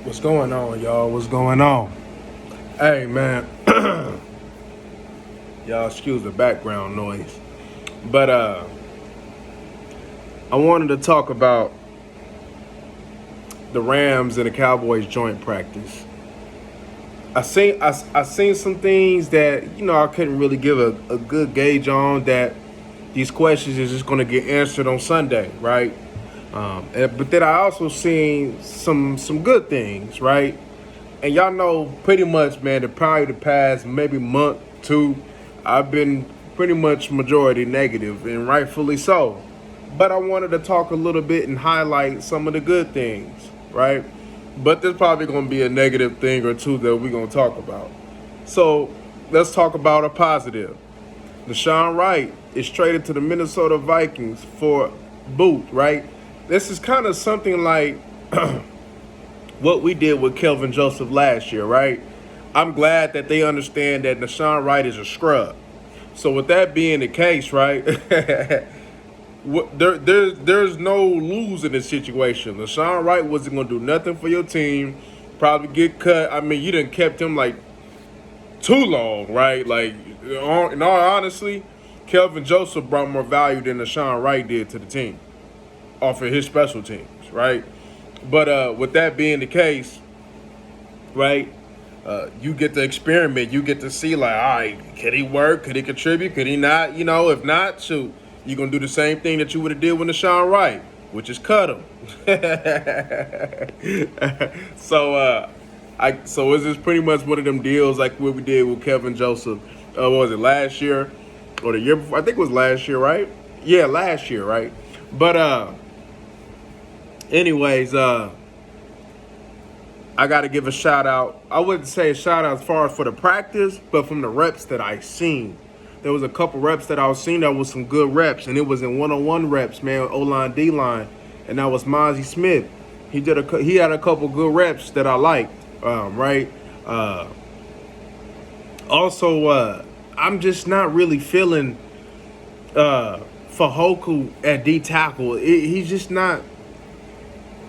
What's going on, y'all? What's going on? Hey, man. Y'all excuse the background noise. But I wanted to talk about the Rams and the Cowboys joint practice. I seen some things that, I couldn't really give a good gauge on that these questions is just gonna get answered on Sunday, right? But then I also seen some good things, right? And y'all know pretty much, man, probably the past maybe month, two, I've been pretty much majority negative, and rightfully so. But I wanted to talk a little bit and highlight some of the good things, right? But there's probably going to be a negative thing or two that we're going to talk about. So let's talk about a positive. Deshaun Wright is traded to the Minnesota Vikings for Boot, right? This is kind of something like what we did with Kelvin Joseph last year, right? I'm glad that they understand that Deshaun Wright is a scrub. So with that being the case, right, there's no lose in this situation. Deshaun Wright wasn't going to do nothing for your team, probably get cut. I mean, you done kept him like too long, right? Like, in all honesty, Kelvin Joseph brought more value than Deshaun Wright did to the team off of his special teams, right? But with that being the case, right, you get to experiment. You get to see, like, all right, could he work? Could he contribute? Could he not? If not, shoot, you're going to do the same thing that you would have did with Deshaun Wright, which is cut him. So is this pretty much one of them deals like what we did with Kevin Joseph? What was it, last year or the year before? I think it was last year, right? Yeah, last year, right? But anyways, I got to give a shout out. I wouldn't say a shout out as far as for the practice, but from the reps that I seen. There was a couple reps that I was seeing that was some good reps, and it was in one-on-one reps, man, O-line, D-line, and that was Mozzie Smith. He had a couple good reps that I liked, right? Also, I'm just not really feeling Fahoku at D tackle. He's just not.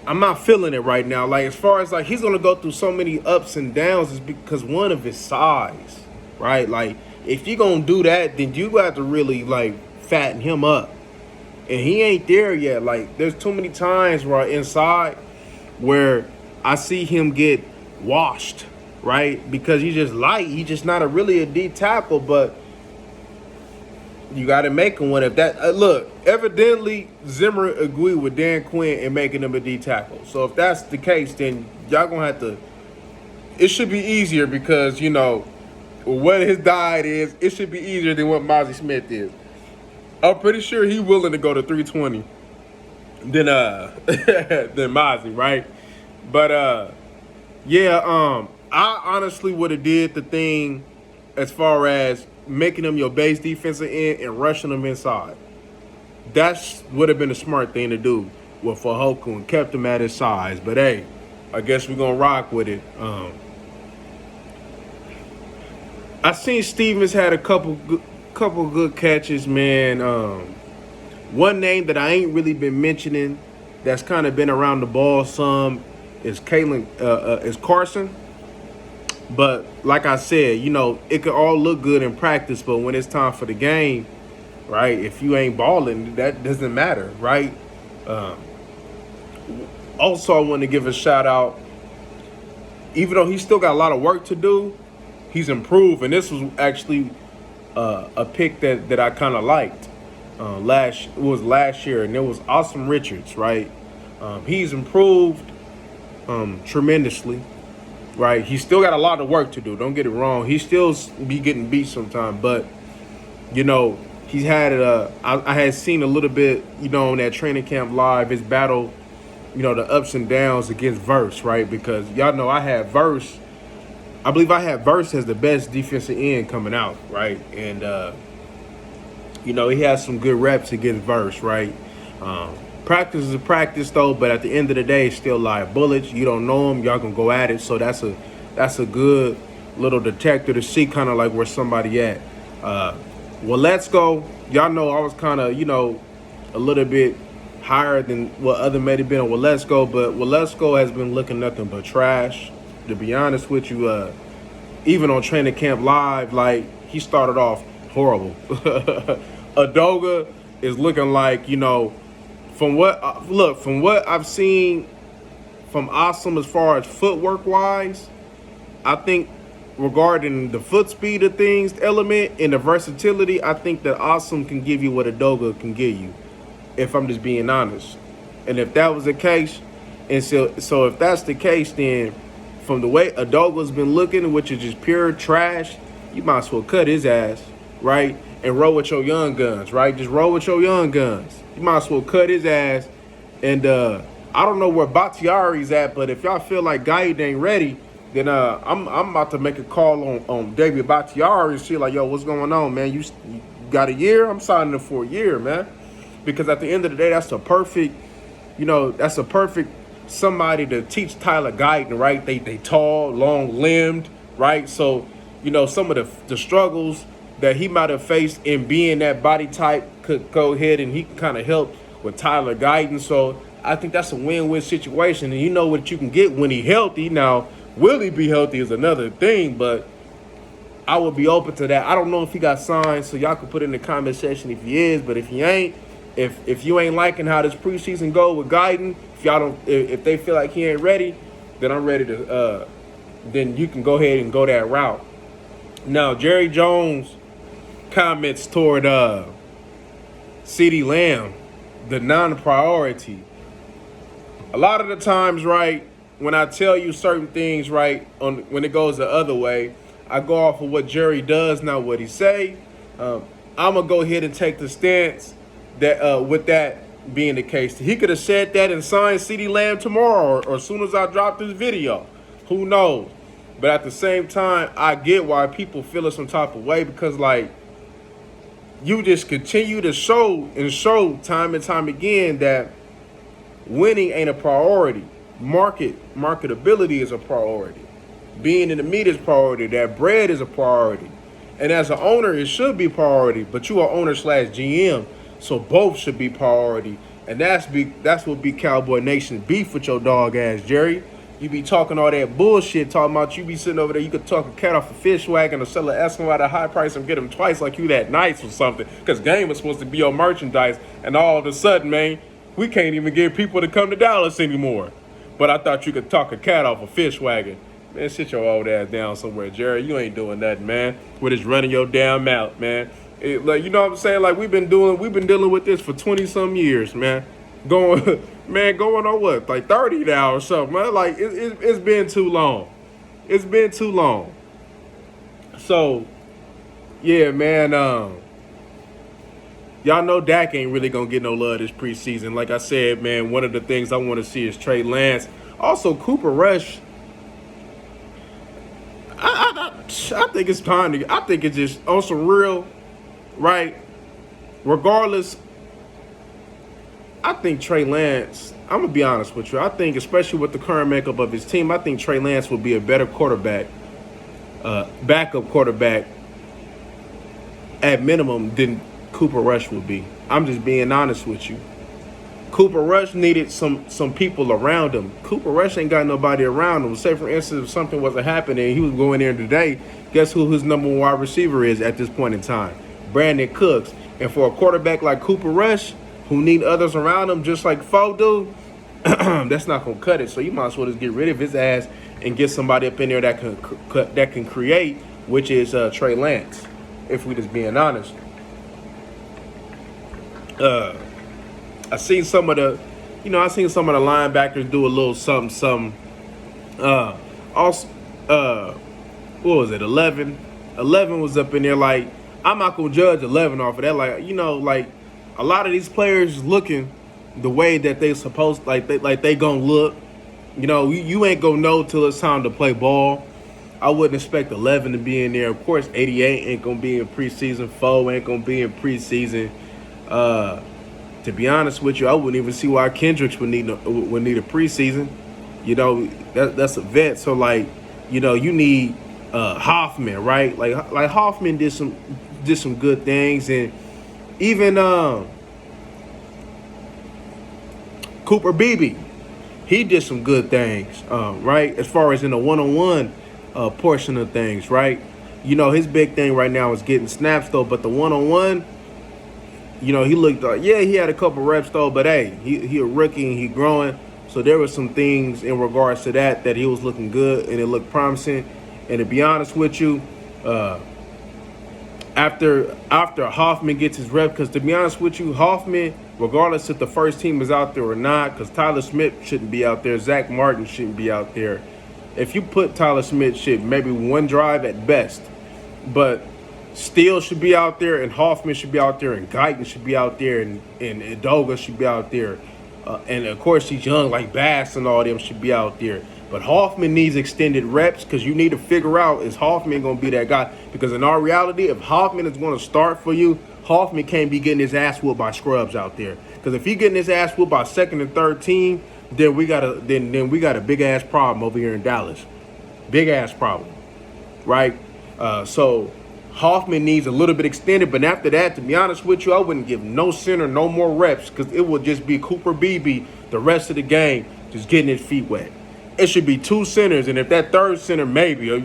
I'm not feeling it right now. Like, as far as, like, he's going to go through so many ups and downs is because one of his size, right? Like, if you're going to do that, then you got to really, like, fatten him up. And he ain't there yet. Like, there's too many times where inside where I see him get washed, right? Because he's just light. He's just not really a D tackle, but you got to make him one. If that look, evidently Zimmer agreed with Dan Quinn in making him a D tackle. So if that's the case, then y'all gonna have to. It should be easier because what his diet is. It should be easier than what Mozzie Smith is. I'm pretty sure he's willing to go to 320 than than Mozzie, right? But yeah, I honestly would have did the thing as far as making them your base defensive end and rushing them inside. That would have been a smart thing to do with Fahoku and kept him at his size. But hey, I guess we're gonna rock with it. I seen Stevens had a couple good catches, man. One name that I ain't really been mentioning that's kind of been around the ball some is Carson. But like I said, it could all look good in practice, but when it's time for the game, right, if you ain't balling, that doesn't matter, right? Also, I want to give a shout out. Even though he's still got a lot of work to do, he's improved. And this was actually a pick that I kind of liked. It was last year, and it was Austin Richards, right? He's improved tremendously. Right, he's still got a lot of work to do. Don't get it wrong. He still be getting beat sometimes, but he's had I had seen a little bit, on that training camp live, his battle, the ups and downs against Verse, right? Because y'all know I believe I had Verse as the best defensive end coming out, right? And he has some good reps against Verse, right? Practice is a practice, though, but at the end of the day, it's still live bullets. You don't know them. Y'all can go at it. So that's a good little detector to see kind of like where somebody at. Well, let's go. Y'all know I was kind of, a little bit higher than what other may have been on Walesko, but Walesko has been looking nothing but trash. To be honest with you, even on training camp live, like he started off horrible. Adoga is looking like, from what I've seen from Awesome as far as footwork wise, I think regarding the foot speed of things element and the versatility, I think that Awesome can give you what Adoga can give you, if I'm just being honest. And if that was the case, and so if that's the case, then from the way Adoga's been looking, which is just pure trash, you might as well cut his ass, right? And roll with your young guns, right? Just roll with your young guns. You might as well cut his ass. And I don't know where Bakhtiari's at, but if y'all feel like Gaid ain't ready, then I'm about to make a call on David Bakhtiari and see like, yo, what's going on, man? You got a year? I'm signing it for a year, man. Because at the end of the day, that's a perfect somebody to teach Tyler Guyton, right? They tall, long-limbed, right? So, some of the struggles that he might have faced in being that body type could go ahead and he can kind of help with Tyler Guyton. So I think that's a win-win situation. And you know what you can get when he's healthy. Now, will he be healthy is another thing, but I would be open to that. I don't know if he got signed, so y'all can put in the comment section if he is, but if he ain't, if you ain't liking how this preseason go with Guyton, if they feel like he ain't ready, then I'm ready to then you can go ahead and go that route. Now, Jerry Jones comments toward CeeDee Lamb, the non-priority. A lot of the times, right, when I tell you certain things, right, when it goes the other way, I go off of what Jerry does, not what he say. I'm gonna go ahead and take the stance that with that being the case, he could have said that and signed CeeDee Lamb tomorrow or as soon as I drop this video. Who knows? But at the same time, I get why people feel some type of way because, like, you just continue to show time and time again that winning ain't a priority. Marketability is a priority. Being in the meat is priority. That bread is a priority. And as an owner, it should be priority. But you are owner/GM, so both should be priority. And that's what be Cowboy Nation beef with your dog ass, Jerry. You be talking all that bullshit, talking about you be sitting over there, you could talk a cat off a fish wagon or sell an Eskimo at a high price and get them twice like you that nice or something. Because game was supposed to be your merchandise. And all of a sudden, man, we can't even get people to come to Dallas anymore. But I thought you could talk a cat off a fish wagon. Man, sit your old ass down somewhere, Jerry. You ain't doing nothing, man. We're just running your damn mouth, man. Like, you know what I'm saying? Like, we've been dealing with this for 20-some years, man. Going on what? Like 30 now or something, man. Like, it's been too long. It's been too long. So, yeah, man, y'all know Dak ain't really going to get no love this preseason. Like I said, man, one of the things I want to see is Trey Lance. Also, Cooper Rush. I think it's time to. I think it's just on some real, right? Regardless, I think Trey Lance. I'm gonna be honest with you. I think, especially with the current makeup of his team, I think Trey Lance would be a better quarterback, backup quarterback, at minimum than Cooper Rush would be. I'm just being honest with you. Cooper Rush needed some people around him. Cooper Rush ain't got nobody around him. Say, for instance, if something wasn't happening and he was going there today, guess who his number one wide receiver is at this point in time? Brandon Cooks. And for a quarterback like Cooper Rush, who need others around him just like Foe do, that's not going to cut it. So you might as well just get rid of his ass and get somebody up in there that can create, which is Trey Lance, if we just being honest. I seen some of the linebackers do a little something. Also, what was it? 11 was up in there. Like, I'm not gonna judge 11 off of that. Like, like a lot of these players looking the way that they supposed, they gonna look. You ain't gonna know till it's time to play ball. I wouldn't expect 11 to be in there. Of course, 88 ain't gonna be in preseason. 4 ain't gonna be in preseason. To be honest with you, I wouldn't even see why Kendricks would need a preseason. That's a vet. So, like, you need Hoffman, right? Like Hoffman did some good things, and even Cooper Beebe, he did some good things, right? As far as in the one-on-one portion of things, right? His big thing right now is getting snaps though, but the one-on-one, he looked like, yeah, he had a couple reps though, but hey, he a rookie and he growing. So there were some things in regards to that he was looking good and it looked promising. And to be honest with you, after Hoffman gets his rep, because to be honest with you, Hoffman, regardless if the first team is out there or not, because Tyler Smith shouldn't be out there, Zach Martin shouldn't be out there. If you put Tyler Smith, maybe one drive at best, but Steele should be out there, and Hoffman should be out there, and Guyton should be out there, and Edoga should be out there. And, of course, he's young, like Bass and all them should be out there. But Hoffman needs extended reps because you need to figure out, is Hoffman going to be that guy? Because in our reality, if Hoffman is going to start for you, Hoffman can't be getting his ass whooped by scrubs out there. Because if he getting his ass whooped by second and third team, then we got a big-ass problem over here in Dallas. Big-ass problem, right? So Hoffman needs a little bit extended, but after that, to be honest with you, I wouldn't give no center no more reps because it would just be Cooper Beebe the rest of the game just getting his feet wet. It should be two centers, and if that third center maybe, or,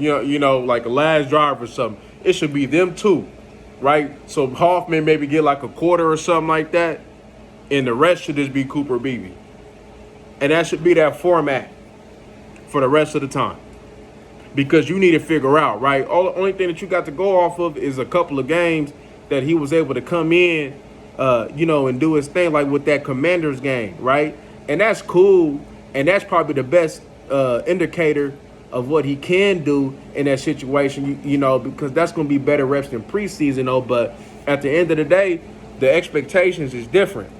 like a last drive or something, it should be them two, right? So Hoffman maybe get like a quarter or something like that, and the rest should just be Cooper Beebe. And that should be that format for the rest of the time. Because you need to figure out, right? The only thing that you got to go off of is a couple of games that he was able to come in, and do his thing, like with that Commanders game, right? And that's cool, and that's probably the best indicator of what he can do in that situation, because that's going to be better reps than preseason, though. But at the end of the day, the expectations is different.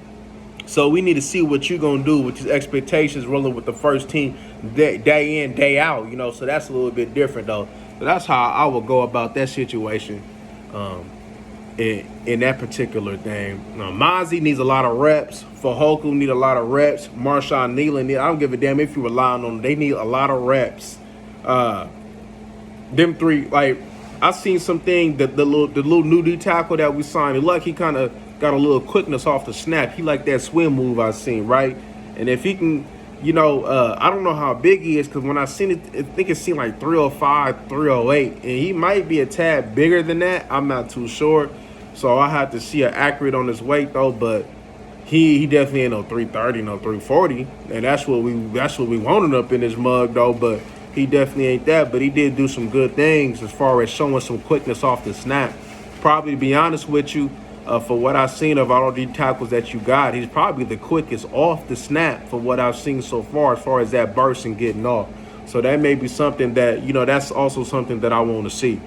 So we need to see what you're going to do with these expectations rolling with the first team day in, day out, So that's a little bit different, though. So that's how I would go about that situation in that particular thing. Mozzie needs a lot of reps. Fajoku need a lot of reps. Marshawn Nealon, I don't give a damn if you rely on them. They need a lot of reps. Them three, like, I seen something, the little new D tackle that we signed. Like he kind of got a little quickness off the snap. He like that swim move I seen, right? And if he can, I don't know how big he is because when I seen it, I think it seemed like 305, 308. And he might be a tad bigger than that. I'm not too sure. So I have to see an accurate on his weight, though. But he definitely ain't no 330, no 340. And that's what we wanted up in his mug, though. But he definitely ain't that. But he did do some good things as far as showing some quickness off the snap. Probably, to be honest with you, for what I've seen of all the tackles that you got, he's probably the quickest off the snap for what I've seen so far as that burst and getting off. So that may be something that, that's also something that I want to see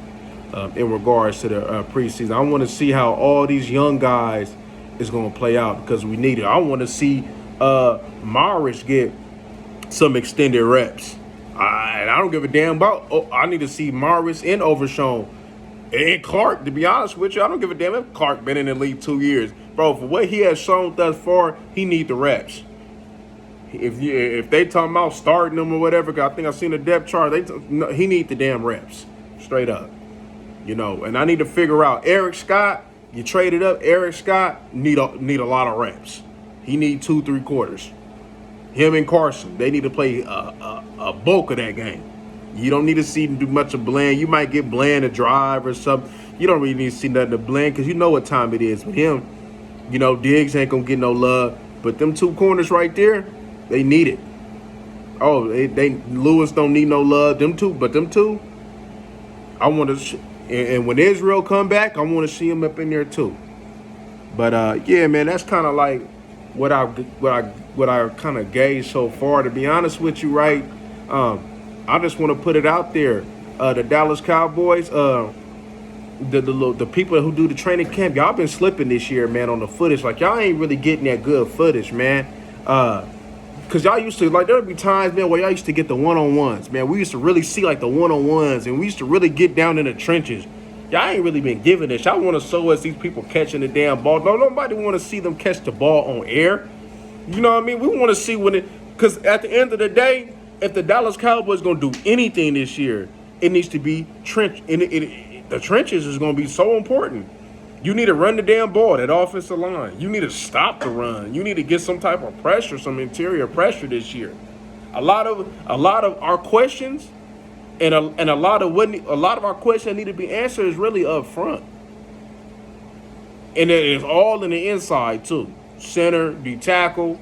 in regards to the preseason. I want to see how all these young guys is going to play out because we need it. I want to see Morris get some extended reps. And I don't give a damn about I need to see Morris and Overshown. And Clark, to be honest with you, I don't give a damn if Clark been in the league 2 years. Bro, for what he has shown thus far, he need the reps. If they talking about starting him or whatever, cause I think I seen a depth chart, he need the damn reps. Straight up. And I need to figure out Eric Scott, you traded up, Eric Scott need a lot of reps. He need 2-3 quarters. Him and Carson, they need to play a bulk of that game. You don't need to see him do much of Bland. You might get Bland a drive or something. You don't really need to see nothing of Bland because you know what time it is with him. Diggs ain't going to get no love. But them two corners right there, they need it. Oh, they Lewis don't need no love. Them two, I want to and when Israel come back, I want to see him up in there too. But yeah, man, that's kind of like what I kind of gauged so far. To be honest with you, right? I just want to put it out there. The Dallas Cowboys, the people who do the training camp, y'all been slipping this year, man, on the footage. Like, y'all ain't really getting that good footage, man. Because y'all used to, like, there would be times, man, where y'all used to get the one-on-ones, man. We used to really see, like, the one-on-ones, and we used to really get down in the trenches. Y'all ain't really been giving this. Y'all want to show us these people catching the damn ball. No, nobody want to see them catch the ball on air. You know what I mean? We want to see when it – because at the end of the day, if the Dallas Cowboys going to do anything this year, it needs to be trench. The trenches is going to be so important. You need to run the damn ball, that offensive line. You need to stop the run. You need to get some type of pressure, some interior pressure this year. A lot of our questions and a lot of our questions that need to be answered is really up front. And it is all in the inside too. Center, D tackle.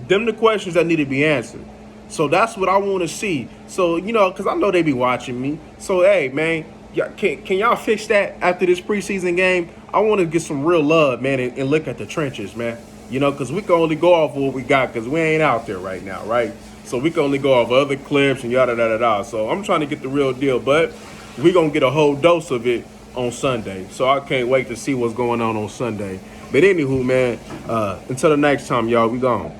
Them the questions that need to be answered. So that's what I want to see. So, because I know they be watching me. So, hey, man, can y'all fix that after this preseason game? I want to get some real love, man, and look at the trenches, man. Because we can only go off what we got because we ain't out there right now, right? So we can only go off other clips and yada, yada, yada. So I'm trying to get the real deal, but we going to get a whole dose of it on Sunday. So I can't wait to see what's going on Sunday. But anywho, man, until the next time, y'all, we gone.